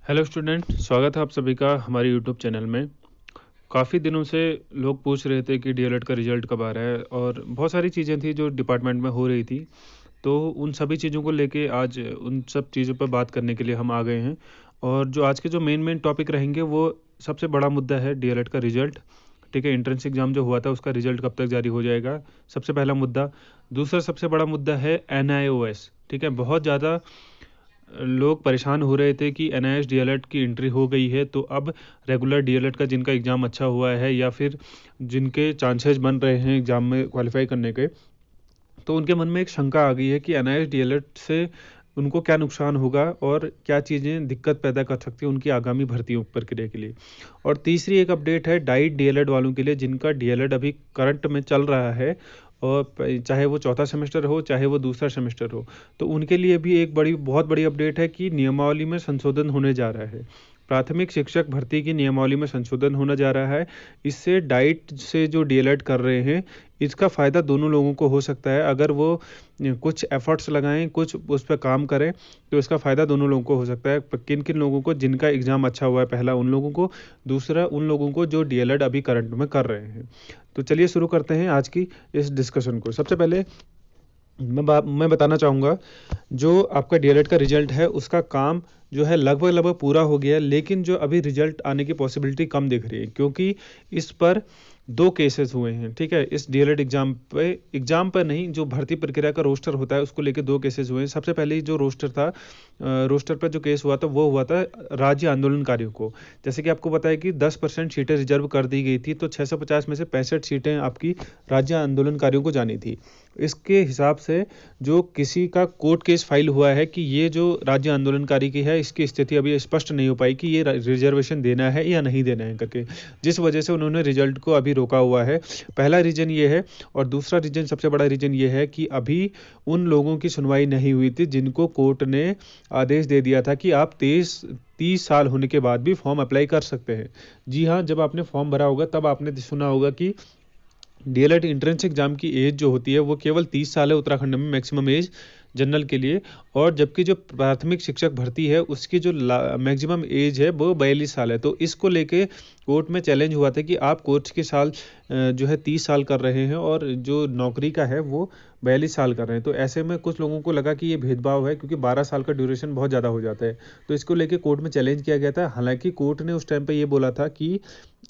Hello student, स्वागत है आप सभी का हमारे यूट्यूब चैनल में। काफ़ी दिनों से लोग पूछ रहे थे कि डीएलएड का रिज़ल्ट कब आ रहा है और बहुत सारी चीज़ें थी जो डिपार्टमेंट में हो रही थी। तो उन सभी चीज़ों को लेके आज उन सब चीज़ों पर बात करने के लिए हम आ गए हैं। और जो आज के जो मेन टॉपिक रहेंगे वो सबसे बड़ा मुद्दा है डीएलएड का रिज़ल्ट। ठीक है, एंट्रेंस एग्ज़ाम जो हुआ था उसका रिज़ल्ट कब तक जारी हो जाएगा, सबसे पहला मुद्दा। दूसरा सबसे बड़ा मुद्दा है एनआईओएस। ठीक है, बहुत ज़्यादा लोग परेशान हो रहे थे कि एनआईएस डीएलएड की एंट्री हो गई है, तो अब रेगुलर डीएलएड का जिनका एग्ज़ाम अच्छा हुआ है या फिर जिनके चांसेस बन रहे हैं एग्ज़ाम में क्वालिफाई करने के, तो उनके मन में एक शंका आ गई है कि एनआईएस डीएलएड से उनको क्या नुकसान होगा और क्या चीज़ें दिक्कत पैदा कर सकती हैं उनकी आगामी भर्तियों प्रक्रिया के लिए। और तीसरी एक अपडेट है डाइट डीएलएड वालों के लिए जिनका डीएलएड अभी करंट में चल रहा है, और चाहे वो चौथा सेमेस्टर हो चाहे वो दूसरा सेमेस्टर हो, तो उनके लिए भी एक बहुत बड़ी अपडेट है कि नियमावली में संशोधन होने जा रहा है। प्राथमिक शिक्षक भर्ती की नियमावली में संशोधन होने जा रहा है। इससे डाइट से जो डीएलएड कर रहे हैं, इसका फ़ायदा दोनों लोगों को हो सकता है। अगर वो कुछ एफर्ट्स लगाएं, कुछ उस पर काम करें, तो इसका फ़ायदा दोनों लोगों को हो सकता है। किन किन लोगों को, जिनका एग्ज़ाम अच्छा हुआ है, पहला उन लोगों को, दूसरा उन लोगों को जो डीएलएड अभी करंट में कर रहे हैं। तो चलिए शुरू करते हैं आज की इस डिस्कशन को। सबसे पहले मैं बताना चाहूँगा, जो आपका डीएलएड का रिजल्ट है उसका काम जो है लगभग पूरा हो गया है, लेकिन जो अभी रिजल्ट आने की पॉसिबिलिटी कम दिख रही है क्योंकि इस पर दो केसेस हुए हैं। ठीक है, इस डीएलएड एग्जाम पर नहीं, जो भर्ती प्रक्रिया का रोस्टर होता है उसको लेके दो केसेस हुए हैं। सबसे पहले जो रोस्टर था, रोस्टर पर जो केस हुआ था वो हुआ था राज्य आंदोलनकारियों को। जैसे कि आपको पता है कि 10% सीटें रिजर्व कर दी गई थी, तो 650 में से 65 सीटें आपकी राज्य आंदोलनकारियों को जानी थी। इसके हिसाब से जो किसी का कोर्ट केस फाइल हुआ है कि ये जो राज्य आंदोलनकारी की है, इसकी स्थिति अभी स्पष्ट नहीं हो पाई कि ये रिजर्वेशन देना है या नहीं देना है करके, जिस वजह से उन्होंने रिजल्ट को अभी रोका हुआ है। पहला रीजन ये है। और दूसरा रीजन, सबसे बड़ा रीजन ये है कि अभी उन लोगों की सुनवाई नहीं हुई थी जिनको कोर्ट ने आदेश दे दिया था कि आप 30 साल होने के बाद भी फॉर्म अप्लाई कर सकते हैं। जी हाँ, जब आपने फॉर्म भरा होगा तब आपने सुना होगा कि डीएलएड एंट्रेंस एग्जाम की एज जो होती है वो केवल 30 साल है उत्तराखंड में, मैक्सिमम एज जनरल के लिए। और जबकि जो प्राथमिक शिक्षक भर्ती है उसकी जो मैक्सिमम एज है वो 42 साल है। तो इसको लेके कोर्ट में चैलेंज हुआ था कि आप कोर्स के साल जो है 30 साल कर रहे हैं और जो नौकरी का है वो 42 साल कर रहे हैं। तो ऐसे में कुछ लोगों को लगा कि ये भेदभाव है क्योंकि 12 साल का ड्यूरेशन बहुत ज़्यादा हो जाता है। तो इसको लेके कोर्ट में चैलेंज किया गया था। हालांकि कोर्ट ने उस टाइम पे ये बोला था कि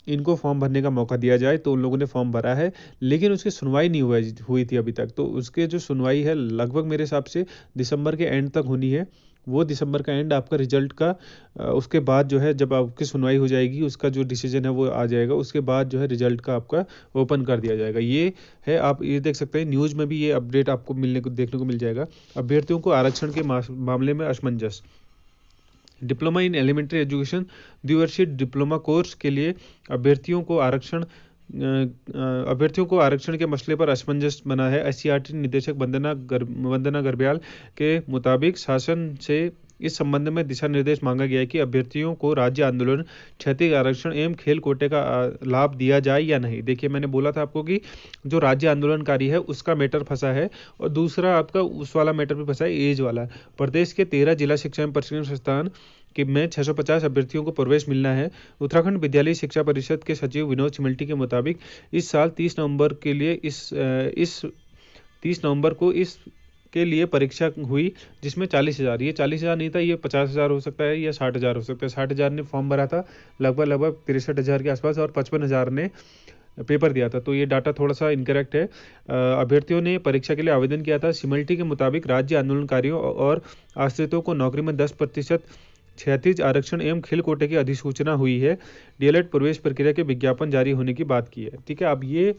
इनको फॉर्म भरने का मौका दिया जाए, तो उन लोगों ने फॉर्म भरा है, लेकिन उसकी सुनवाई नहीं हुई थी अभी तक। तो उसके जो सुनवाई है लगभग मेरे हिसाब से दिसंबर के एंड तक होनी है। वो दिसंबर का एंड आपका रिजल्ट का उसके बाद जो है, जब आपकी सुनवाई हो जाएगी, उसका जो डिसीजन है वो आ जाएगा, उसके बाद जो है रिजल्ट का आपका ओपन कर दिया जाएगा। ये है, आप ये देख सकते हैं न्यूज़ में भी ये अपडेट आपको देखने को मिल जाएगा। अभ्यर्थियों को आरक्षण के मामले में असमंजस। डिप्लोमा इन एलिमेंट्री एजुकेशन द्विवर्षीय डिप्लोमा कोर्स के लिए अभ्यर्थियों को आरक्षण के मसले पर असमंजस बना है। एससीईआरटी निदेशक वंदना गर्ब्याल के मुताबिक शासन से इस संबंध में दिशा निर्देश मांगा गया है कि अभ्यर्थियों को राज्य आंदोलन, क्षैतिज आरक्षण एवं खेल कोटे का लाभ दिया जाए या नहीं। देखिए, मैंने बोला था आपको कि जो राज्य आंदोलनकारी है उसका मैटर फंसा है, और दूसरा आपका उस वाला मैटर भी फंसा है, एज वाला। प्रदेश के 13 जिला शिक्षा एवं प्रशिक्षण संस्थान कि में 650 अभ्यर्थियों को प्रवेश मिलना है। उत्तराखंड विद्यालय शिक्षा परिषद के सचिव विनोद चिमल्टी के मुताबिक इस साल 30 नवंबर को इस के लिए परीक्षा हुई, जिसमें 40,000, ये 40,000 नहीं था, ये 50,000 हो सकता है या 60,000 हो सकता है। 60,000 ने फॉर्म भरा था, लगभग 63,000 के आसपास, और 55,000 ने पेपर दिया था। तो ये डाटा थोड़ा सा इनकरेक्ट है। अभ्यर्थियों ने परीक्षा के लिए आवेदन किया था। सिमल्टी के मुताबिक राज्य आंदोलनकारियों और आश्रितों को नौकरी में 10% क्षैतिज आरक्षण एवं खेल कोटे की अधिसूचना हुई है। डीएलएड प्रवेश प्रक्रिया के विज्ञापन जारी होने की बात की है। ठीक है, अब ये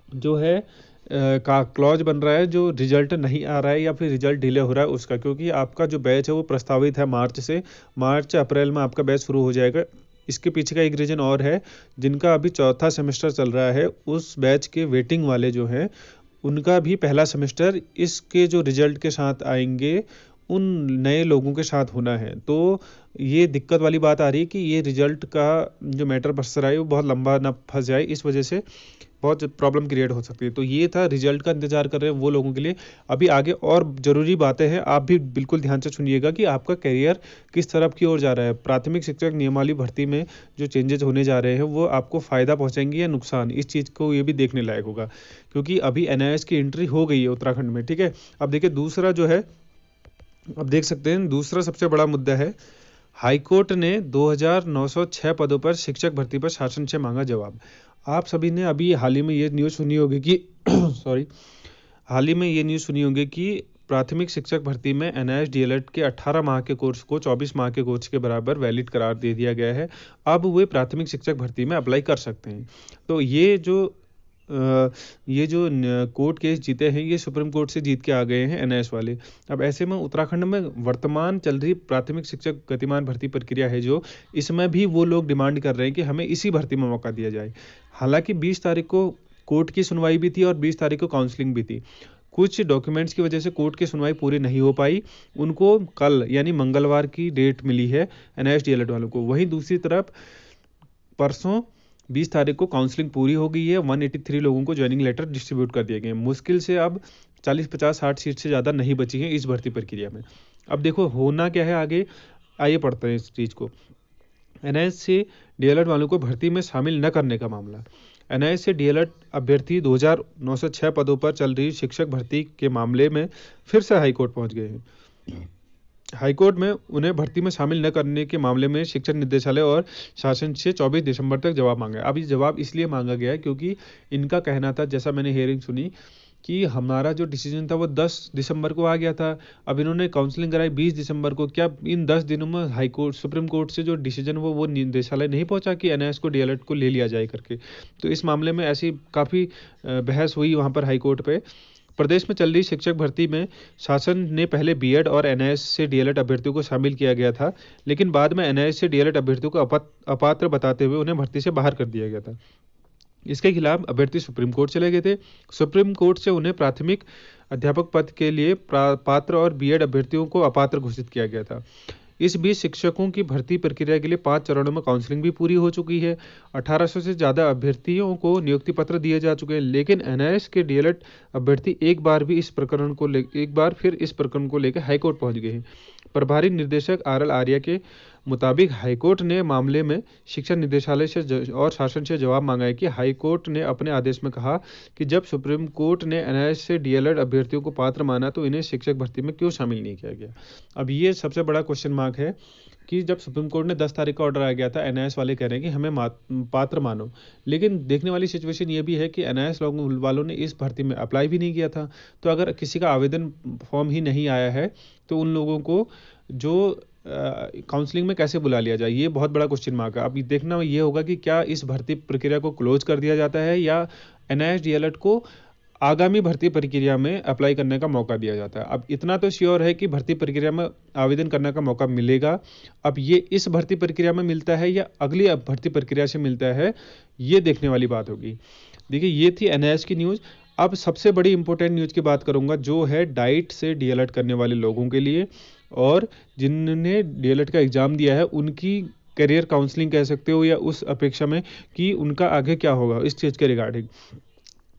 जो है का क्लॉज बन रहा है, जो रिजल्ट नहीं आ रहा है या फिर रिजल्ट डिले हो रहा है उसका, क्योंकि आपका जो बैच है वो प्रस्तावित है मार्च अप्रैल में आपका बैच शुरू हो जाएगा। इसके पीछे का एक रीजन और है, जिनका अभी चौथा सेमेस्टर चल रहा है उस बैच के वेटिंग वाले जो हैं उनका भी पहला सेमेस्टर इसके जो रिजल्ट के साथ आएंगे उन नए लोगों के साथ होना है। तो ये दिक्कत वाली बात आ रही है कि ये रिजल्ट का जो मैटर फंस रहा है वो बहुत लंबा ना फंस जाए, इस वजह से बहुत प्रॉब्लम क्रिएट हो सकती है। तो ये था रिजल्ट का इंतजार कर रहे हैं वो लोगों के लिए। अभी आगे और ज़रूरी बातें हैं, आप भी बिल्कुल ध्यान से सुनिएगा कि आपका करियर किस तरफ की ओर जा रहा है। प्राथमिक शिक्षक नियमावली भर्ती में जो चेंजेस होने जा रहे हैं वो आपको फ़ायदा पहुँचाएंगे या नुकसान, इस चीज़ को ये भी देखने लायक होगा, क्योंकि अभी NIS की एंट्री हो गई है उत्तराखंड में, ठीक है। अब देखिए दूसरा जो है, अब देख सकते हैं दूसरा सबसे बड़ा मुद्दा है, हाईकोर्ट ने 2906 पदों पर शिक्षक भर्ती पर शासन से मांगा जवाब। आप सभी ने अभी हाल ही में ये न्यूज़ सुनी होगी कि सॉरी, हाल ही में ये न्यूज़ सुनी होगी कि प्राथमिक शिक्षक भर्ती में NIS DLED के 18 माह के कोर्स को 24 माह के कोर्स के बराबर वैलिड करार दे दिया गया है। अब वे प्राथमिक शिक्षक भर्ती में अप्लाई कर सकते हैं। तो ये जो कोर्ट केस जीते हैं, ये सुप्रीम कोर्ट से जीत के आ गए हैं NIS वाले। अब ऐसे में उत्तराखंड में वर्तमान चल रही प्राथमिक शिक्षक गतिमान भर्ती प्रक्रिया है जो, इसमें भी वो लोग डिमांड कर रहे हैं कि हमें इसी भर्ती में मौका दिया जाए। हालांकि 20 तारीख को कोर्ट की सुनवाई भी थी और 20 तारीख को काउंसलिंग भी थी। कुछ डॉक्यूमेंट्स की वजह से कोर्ट की सुनवाई पूरी नहीं हो पाई। उनको कल यानी मंगलवार की डेट मिली है NIS DLED वालों को। वहीं दूसरी तरफ परसों 20 तारीख को काउंसलिंग पूरी हो गई है। 183 लोगों को ज्वाइनिंग लेटर डिस्ट्रीब्यूट कर दिए गए हैं। मुश्किल से अब 40, 50, 60 सीट से ज़्यादा नहीं बची हैं इस भर्ती प्रक्रिया में। अब देखो होना क्या है आगे, आइए पढ़ते हैं इस चीज़ को। NIS से DLED वालों को भर्ती में शामिल न करने का मामला। NIS से DLED अभ्यर्थी 2906 पदों पर चल रही शिक्षक भर्ती के मामले में फिर से हाईकोर्ट पहुंच गए हैं। हाईकोर्ट में उन्हें भर्ती में शामिल न करने के मामले में शिक्षा निदेशालय और शासन से 24 दिसंबर तक जवाब मांगा है। अब ये जवाब इसलिए मांगा गया है क्योंकि इनका कहना था, जैसा मैंने हियरिंग सुनी, कि हमारा जो डिसीजन था वो 10 दिसंबर को आ गया था। अब इन्होंने काउंसलिंग कराई 20 दिसंबर को। क्या इन 10 दिनों में हाईकोर्ट सुप्रीम कोर्ट से जो डिसीजन वो निदेशालय नहीं पहुंचा कि NIS को DLED को ले लिया जाए करके? तो इस मामले में ऐसी काफ़ी बहस हुई वहाँ पर हाईकोर्ट पे। प्रदेश में चल रही शिक्षक भर्ती में शासन ने पहले BEd और NIS से DLED अभ्यर्थियों को शामिल किया गया था, लेकिन बाद में NIS से DLED अभ्यर्थियों को अपात्र बताते हुए उन्हें भर्ती से बाहर कर दिया गया था। इसके खिलाफ अभ्यर्थी सुप्रीम कोर्ट चले गए थे। सुप्रीम कोर्ट से उन्हें प्राथमिक अध्यापक पद के लिए पात्र और BEd अभ्यर्थियों को अपात्र घोषित किया गया था। इस बीच शिक्षकों की भर्ती प्रक्रिया के लिए 5 चरणों में काउंसलिंग भी पूरी हो चुकी है। 1800 से ज़्यादा अभ्यर्थियों को नियुक्ति पत्र दिए जा चुके हैं, लेकिन NIS के DLED अभ्यर्थी एक बार फिर इस प्रकरण को लेकर हाईकोर्ट पहुंच गए हैं। प्रभारी निर्देशक RL आर्या के मुताबिक हाईकोर्ट ने मामले में शिक्षा निदेशालय से और शासन से जवाब मांगा है कि हाईकोर्ट ने अपने आदेश में कहा कि जब सुप्रीम कोर्ट ने NIS से DLED अभ्यर्थियों को पात्र माना तो इन्हें शिक्षक भर्ती में क्यों शामिल नहीं किया गया। अब ये सबसे बड़ा क्वेश्चन मार्क है कि जब सुप्रीम कोर्ट ने 10 तारीख का ऑर्डर आ गया था, NIS वाले कह रहे हैं कि हमें पात्र मानो, लेकिन देखने वाली सिचुएशन ये भी है कि NIS वालों ने इस भर्ती में अप्लाई भी नहीं किया था। तो अगर किसी का आवेदन फॉर्म ही नहीं आया है तो उन लोगों को जो काउंसलिंग में कैसे बुला लिया जाए, ये बहुत बड़ा क्वेश्चन मार्क है। अब देखना ये होगा कि क्या इस भर्ती प्रक्रिया को क्लोज कर दिया जाता है या NIS DLED को आगामी भर्ती प्रक्रिया में अप्लाई करने का मौका दिया जाता है। अब इतना तो श्योर है कि भर्ती प्रक्रिया में आवेदन करने का मौका मिलेगा। अब ये इस भर्ती प्रक्रिया में मिलता है या अगली भर्ती प्रक्रिया से मिलता है, ये देखने वाली बात होगी। देखिए ये थी NIS की न्यूज़। अब सबसे बड़ी इंपॉर्टेंट न्यूज़ की बात करूंगा जो है डाइट से DLED करने वाले लोगों के लिए और जिन्होंने DLED का एग्ज़ाम दिया है उनकी करियर काउंसलिंग कह सकते हो या उस अपेक्षा में कि उनका आगे क्या होगा इस चीज़ के रिगार्डिंग।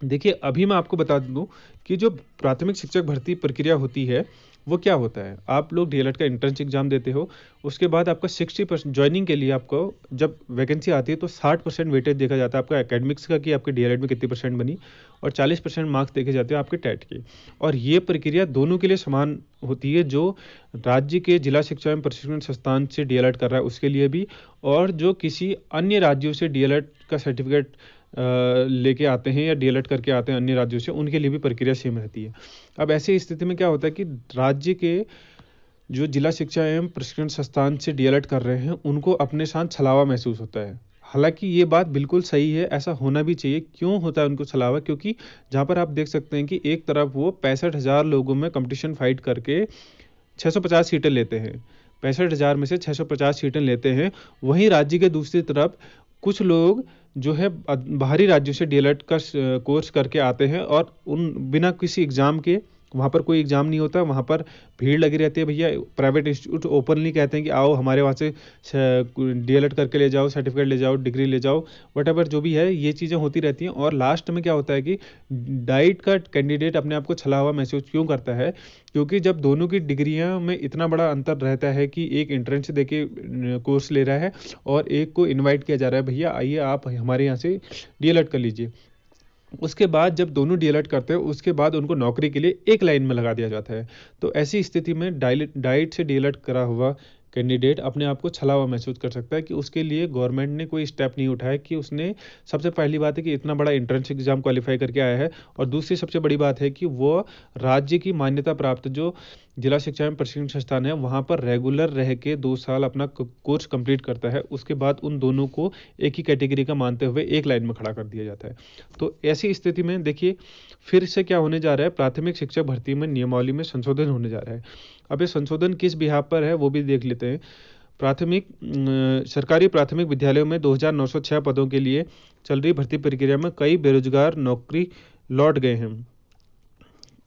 देखिए अभी मैं आपको बता दूं कि जो प्राथमिक शिक्षक भर्ती प्रक्रिया होती है वो क्या होता है। आप लोग DLED का एंट्रेंस एग्जाम देते हो, उसके बाद आपका 60% ज्वाइनिंग के लिए आपको जब वैकेंसी आती है तो 60% वेटेज देखा जाता है आपका एकेडमिक्स का कि आपके DLED में कितनी परसेंट बनी, और 40% मार्क्स देखे जाते हैं आपके टेट के। और ये प्रक्रिया दोनों के लिए समान होती है, जो राज्य के जिला शिक्षा एवं प्रशिक्षण संस्थान से DLED कर रहा है उसके लिए भी, और जो किसी अन्य राज्यों से DLED का सर्टिफिकेट लेके आते हैं या DLED करके आते हैं अन्य राज्यों से, उनके लिए भी प्रक्रिया सेम रहती है। अब ऐसी स्थिति में क्या होता है कि राज्य के जो जिला शिक्षा एवं प्रशिक्षण संस्थान से DLED कर रहे हैं उनको अपने साथ छलावा महसूस होता है। हालांकि ये बात बिल्कुल सही है, ऐसा होना भी चाहिए। क्यों होता है उनको छलावा? क्योंकि जहाँ पर आप देख सकते हैं कि एक तरफ वो 65,000 लोगों में कंपटीशन फाइट करके 650 सीटें लेते हैं, 65,000 में से 650 सीटें लेते हैं। वहीं राज्य के दूसरी तरफ कुछ लोग जो है बाहरी राज्यों से DLED का कोर्स करके आते हैं और उन बिना किसी एग्ज़ाम के वहाँ पर कोई एग्ज़ाम नहीं होता, वहाँ पर भीड़ लगी रहती है भैया। प्राइवेट इंस्टीट्यूट ओपनली कहते हैं कि आओ हमारे वहाँ से डीएलएड करके ले जाओ, सर्टिफिकेट ले जाओ, डिग्री ले जाओ, वटेवर जो भी है, ये चीज़ें होती रहती हैं। और लास्ट में क्या होता है कि डाइट का कैंडिडेट अपने आप को छला हुआ महसूस क्यों करता है, क्योंकि जब दोनों की डिग्रियां में इतना बड़ा अंतर रहता है कि एक एंट्रेंस दे के कोर्स ले रहा है और एक को इनवाइट किया जा रहा है, भैया आइए आप हमारे यहाँ से डीएलएड कर लीजिए। उसके बाद जब दोनों डीएलएड करते हैं, उसके बाद उनको नौकरी के लिए एक लाइन में लगा दिया जाता है। तो ऐसी स्थिति में डाइट से डीएलएड करा हुआ कैंडिडेट अपने आप को छला हुआ महसूस कर सकता है कि उसके लिए गवर्नमेंट ने कोई स्टेप नहीं उठाया, कि उसने, सबसे पहली बात है कि इतना बड़ा एंट्रेंस एग्जाम क्वालिफाई करके आया है, और दूसरी सबसे बड़ी बात है कि वो राज्य की मान्यता प्राप्त जो जिला शिक्षा एवं प्रशिक्षण संस्थान है वहाँ पर रेगुलर रह के 2 साल अपना कोर्स कंप्लीट करता है। उसके बाद उन दोनों को एक ही कैटेगरी का मानते हुए एक लाइन में खड़ा कर दिया जाता है। तो ऐसी स्थिति में देखिए फिर से क्या होने जा रहा है, प्राथमिक शिक्षक भर्ती में नियमावली में संशोधन होने जा रहा है। अब ये संशोधन किस बिहाफ पर है वो भी देख लेते हैं। सरकारी प्राथमिक विद्यालयों में 2906 पदों के लिए चल रही भर्ती प्रक्रिया में कई बेरोजगार नौकरी लौट गए हैं।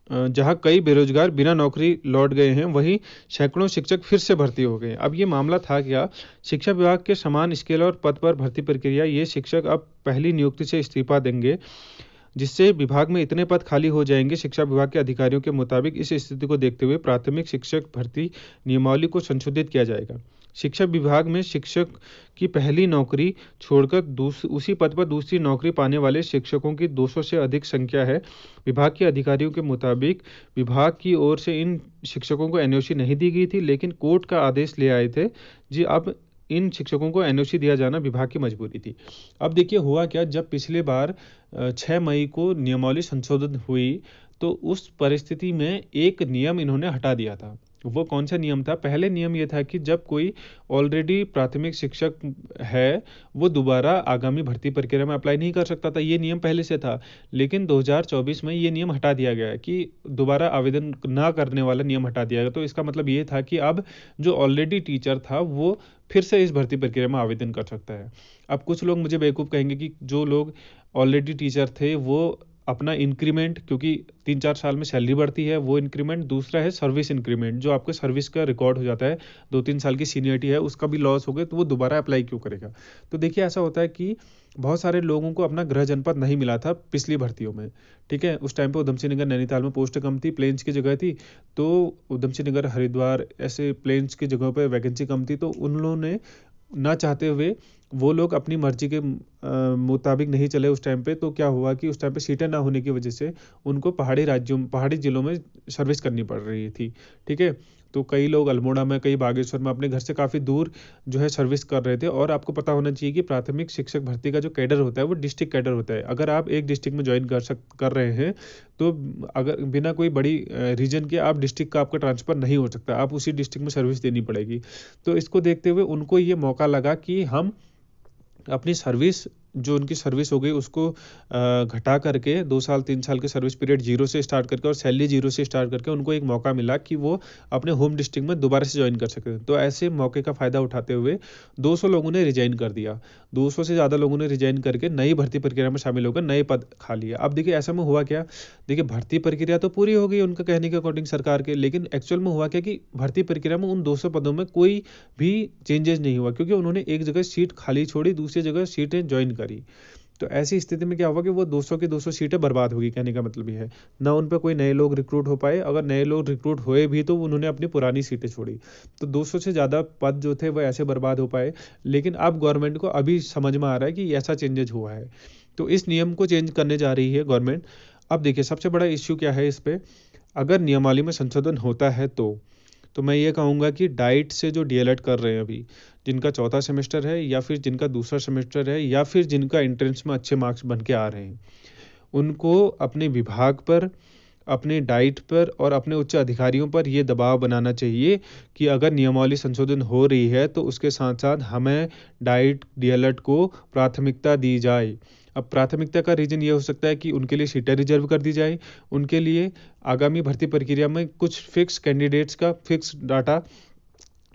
जहां कई बेरोजगार बिना नौकरी लौट गए हैं, वहीं सैकड़ों शिक्षक फिर से भर्ती हो गए हैं। अब ये मामला था क्या, शिक्षा विभाग के समान स्केल और पद पर भर्ती प्रक्रिया, ये शिक्षक अब पहली नियुक्ति से इस्तीफा देंगे, जिससे विभाग में इतने पद खाली हो जाएंगे। शिक्षा विभाग के अधिकारियों के मुताबिक इस स्थिति को देखते हुए प्राथमिक शिक्षक भर्ती नियमावली को संशोधित किया जाएगा। शिक्षा विभाग में शिक्षक की पहली नौकरी छोड़कर उसी पद पर दूसरी नौकरी पाने वाले शिक्षकों की 200 से अधिक संख्या है। विभाग के अधिकारियों के मुताबिक विभाग की ओर से इन शिक्षकों को एनओसी नहीं दी गई थी, लेकिन कोर्ट का आदेश ले आए थे जी। अब इन शिक्षकों को एनओसी दिया जाना विभाग की मजबूरी थी। अब देखिए हुआ क्या, जब पिछले बार 6 मई को नियमावली संशोधित हुई, तो उस परिस्थिति में एक नियम इन्होंने हटा दिया था। वो कौन सा नियम था? पहले नियम ये था कि जब कोई ऑलरेडी प्राथमिक शिक्षक है, वो दोबारा आगामी भर्ती प्रक्रिया में अप्लाई नहीं कर सकता था। ये नियम पहले से था, लेकिन 2024 में ये नियम हटा दिया गया है कि दोबारा आवेदन ना करने वाला नियम हटा दिया गया। तो इसका मतलब ये था कि अब जो ऑलरेडी टीचर था वो फिर से इस भर्ती प्रक्रिया में आवेदन कर सकता है। अब कुछ लोग मुझे बेवकूफ़ कहेंगे कि जो लोग ऑलरेडी टीचर थे वो अपना इंक्रीमेंट, क्योंकि 3-4 साल में सैलरी बढ़ती है, वो इंक्रीमेंट, दूसरा है सर्विस इंक्रीमेंट, जो आपके सर्विस का रिकॉर्ड हो जाता है, 2-3 साल की सीनियरिटी है, उसका भी लॉस हो गया तो वो दोबारा अप्लाई क्यों करेगा। तो देखिए ऐसा होता है कि बहुत सारे लोगों को अपना गृह जनपद नहीं मिला था पिछली भर्तियों में, ठीक है। उस टाइम पे उधम सिंह नगर नैनीताल में पोस्ट कम थी, प्लेन्स की जगह थी, तो उधम सिंह नगर हरिद्वार ऐसे प्लेन्स की जगह पे वैकेंसी कम थी, तो उन लोगों ने ना चाहते हुए वो लोग अपनी मर्जी के मुताबिक नहीं चले उस टाइम पे। तो क्या हुआ कि उस टाइम पे सीटें ना होने की वजह से उनको पहाड़ी जिलों में सर्विस करनी पड़ रही थी, ठीक है। तो कई लोग अल्मोड़ा में, कई बागेश्वर में अपने घर से काफ़ी दूर जो है सर्विस कर रहे थे। और आपको पता होना चाहिए कि प्राथमिक शिक्षक भर्ती का जो कैडर होता है वो डिस्ट्रिक्ट कैडर होता है। अगर आप एक डिस्ट्रिक्ट में ज्वाइन कर रहे हैं, तो अगर बिना कोई बड़ी रीजन के आप डिस्ट्रिक्ट का आपका ट्रांसफ़र नहीं हो सकता, आप उसी डिस्ट्रिक्ट में सर्विस देनी पड़ेगी। तो इसको देखते हुए उनको ये मौका लगा कि हम अपनी सर्विस, जो उनकी सर्विस हो गई उसको घटा करके 2 साल 3 साल के सर्विस पीरियड जीरो से स्टार्ट करके और सैलरी जीरो से स्टार्ट करके उनको एक मौका मिला कि वो अपने होम डिस्ट्रिक्ट में दोबारा से ज्वाइन कर सकते थे। तो ऐसे मौके का फ़ायदा उठाते हुए 200 लोगों ने रिजाइन कर दिया। 200 से ज़्यादा लोगों ने रिजाइन करके नई भर्ती प्रक्रिया में शामिल होकर नए पद खा लिए। अब देखिए ऐसा में हुआ क्या, देखिए भर्ती प्रक्रिया तो पूरी हो गई उनका कहने के अकॉर्डिंग सरकार के, लेकिन एक्चुअल में हुआ क्या कि भर्ती प्रक्रिया में उन 200 पदों में कोई भी चेंजेस नहीं हुआ, क्योंकि उन्होंने एक जगह सीट खाली छोड़ी, दूसरी जगह सीटें ज्वाइन करी। तो ऐसी स्थिति में क्या हुआ कि वो 200 की 200 सीटें बर्बाद होगी। कहने का मतलब ये है, ना उन पर कोई नए लोग रिक्रूट हो पाए, अगर नए लोग रिक्रूट हुए भी तो उन्होंने अपनी पुरानी सीटें छोड़ी। तो 200 से ज़्यादा पद जो थे वो ऐसे बर्बाद हो पाए। लेकिन अब गवर्नमेंट को अभी समझ में आ रहा है कि ऐसा चेंजेज हुआ है, तो इस नियम को चेंज करने जा रही है गवर्नमेंट। अब देखिए सबसे बड़ा इश्यू क्या है इस पर, अगर नियमावली में संशोधन होता है तो मैं ये कहूँगा कि डाइट से जो डीएलएड कर रहे हैं अभी, जिनका चौथा सेमेस्टर है या फिर जिनका दूसरा सेमेस्टर है या फिर जिनका एंट्रेंस में अच्छे मार्क्स बन के आ रहे हैं, उनको अपने विभाग पर, अपने डाइट पर और अपने उच्च अधिकारियों पर ये दबाव बनाना चाहिए कि अगर नियमावली संशोधन हो रही है तो उसके साथ साथ हमें डाइट डीएलएड को प्राथमिकता दी जाए। अब प्राथमिकता का रीज़न ये हो सकता है कि उनके लिए सीटें रिजर्व कर दी जाए, उनके लिए आगामी भर्ती प्रक्रिया में कुछ फिक्स कैंडिडेट्स का फिक्स डाटा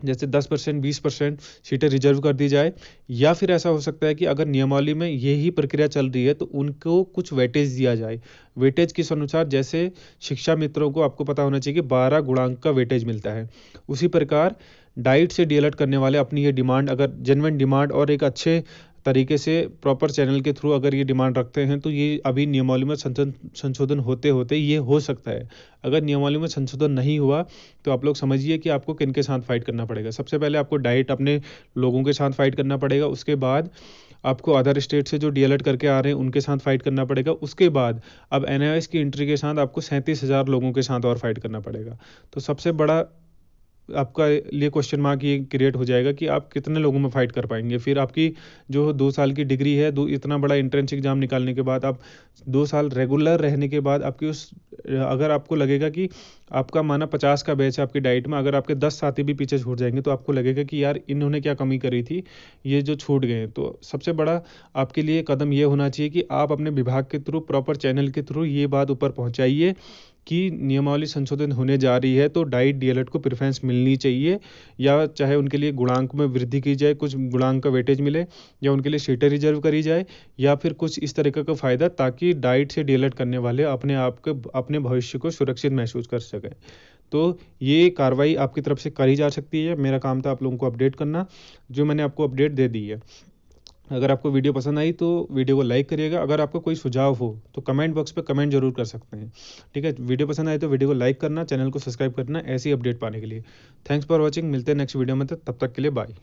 जैसे 10% 20% सीटें रिजर्व कर दी जाए, या फिर ऐसा हो सकता है कि अगर नियमावली में यही प्रक्रिया चल रही है तो उनको कुछ वेटेज दिया जाए। वेटेज किस अनुसार, जैसे शिक्षा मित्रों को आपको पता होना चाहिए कि 12 गुणांक का वेटेज मिलता है। उसी प्रकार डाइट से डीएलएड करने वाले अपनी ये डिमांड, अगर जेन्युइन डिमांड और एक अच्छे तरीके से प्रॉपर चैनल के थ्रू अगर ये डिमांड रखते हैं तो ये अभी नियमावली में संशोधन होते होते ये हो सकता है। अगर नियमावली में संशोधन नहीं हुआ तो आप लोग समझिए कि आपको किन के साथ फाइट करना पड़ेगा। सबसे पहले आपको डाइट अपने लोगों के साथ फाइट करना पड़ेगा, उसके बाद आपको अदर स्टेट से जो डीएलएड करके आ रहे हैं उनके साथ फाइट करना पड़ेगा, उसके बाद अब एनआईएस की एंट्री के साथ आपको 37,000 लोगों के साथ और फाइट करना पड़ेगा। तो सबसे बड़ा आपका लिए क्वेश्चन मार्क ये क्रिएट हो जाएगा कि आप कितने लोगों में फाइट कर पाएंगे। फिर आपकी जो 2 साल की डिग्री है, दो इतना बड़ा एंट्रेंस एग्जाम निकालने के बाद, आप 2 साल रेगुलर रहने के बाद आपकी उस, अगर आपको लगेगा कि आपका माना 50 का बैच है आपकी डाइट में, अगर आपके 10 साथी भी पीछे छूट जाएंगे तो आपको लगेगा कि यार इन्होंने क्या कमी करी थी, ये जो छूट गए। तो सबसे बड़ा आपके लिए कदम ये होना चाहिए कि आप अपने विभाग के थ्रू, प्रॉपर चैनल के थ्रू ये बात ऊपर पहुंचाइए कि नियमावली संशोधन होने जा रही है तो डाइट डीएलएड को प्रेफरेंस मिलनी चाहिए, या चाहे उनके लिए गुणांक में वृद्धि की जाए, कुछ गुणांक का वेटेज मिले, या उनके लिए सीटें रिजर्व करी जाए, या फिर कुछ इस तरीके का फ़ायदा, ताकि डाइट से डीएलएड करने वाले अपने आप के अपने भविष्य को सुरक्षित महसूस कर सकें। तो ये कार्रवाई आपकी तरफ से करी जा सकती है। मेरा काम था आप लोगों को अपडेट करना, जो मैंने आपको अपडेट दे दी है। अगर आपको वीडियो पसंद आई तो वीडियो को लाइक करिएगा। अगर आपका कोई सुझाव हो तो कमेंट बॉक्स पे कमेंट जरूर कर सकते हैं। ठीक है, वीडियो पसंद आई तो वीडियो को लाइक करना, चैनल को सब्सक्राइब करना ऐसी अपडेट पाने के लिए। थैंक्स फॉर वॉचिंग, मिलते हैं नेक्स्ट वीडियो में, तब तक के लिए बाय।